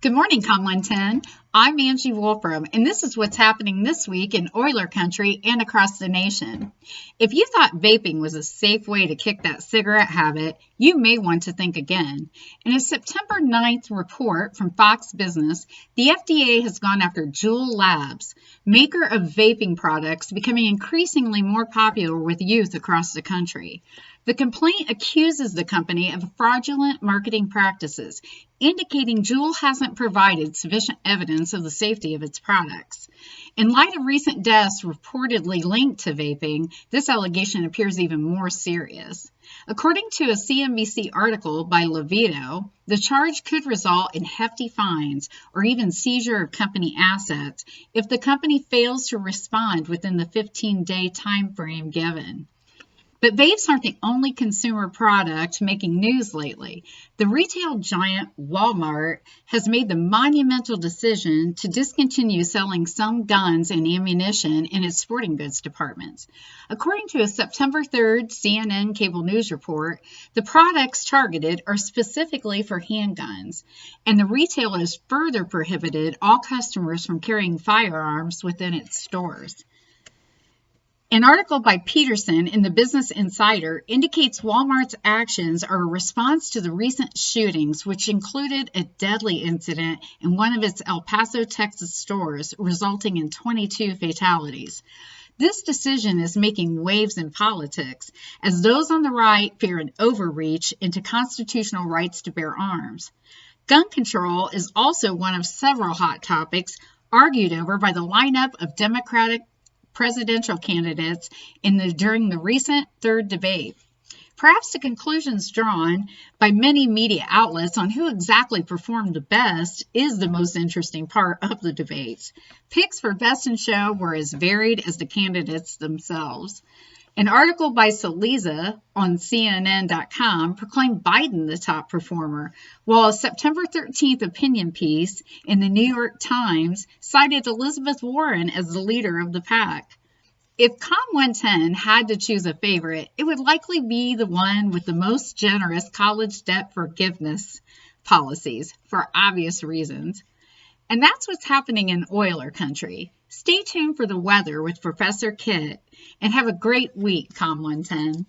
Good morning, COMM110. I'm Angie Wolfrum, and this is what's happening this week in Oiler Country and across the nation. If you thought vaping was a safe way to kick that cigarette habit, you may want to think again. In a September 9th report from Fox Business, the FDA has gone after Juul Labs, maker of vaping products, becoming increasingly more popular with youth across the country. The complaint accuses the company of fraudulent marketing practices, indicating Juul hasn't provided sufficient evidence of the safety of its products. In light of recent deaths reportedly linked to vaping, this allegation appears even more serious. According to a CNBC article by Levito, the charge could result in hefty fines or even seizure of company assets if the company fails to respond within the 15-day time frame given. But vapes aren't the only consumer product making news lately. The retail giant Walmart has made the monumental decision to discontinue selling some guns and ammunition in its sporting goods departments. According to a September 3rd CNN cable news report, the products targeted are specifically for handguns, and the retailer has further prohibited all customers from carrying firearms within its stores. An article by Peterson in the Business Insider indicates Walmart's actions are a response to the recent shootings, which included a deadly incident in one of its El Paso, Texas stores, resulting in 22 fatalities. This decision is making waves in politics, as those on the right fear an overreach into constitutional rights to bear arms. Gun control is also one of several hot topics argued over by the lineup of Democratic presidential candidates during the recent third debate. Perhaps the conclusions drawn by many media outlets on who exactly performed the best is the most interesting part of the debates. Picks for best in show were as varied as the candidates themselves. An article by Saliza on CNN.com proclaimed Biden the top performer, while a September 13th opinion piece in the New York Times cited Elizabeth Warren as the leader of the pack. If COMM110 had to choose a favorite, it would likely be the one with the most generous college debt forgiveness policies, for obvious reasons. And that's what's happening in Oiler Country. Stay tuned for the weather with Professor Kit, and have a great week, COMM110.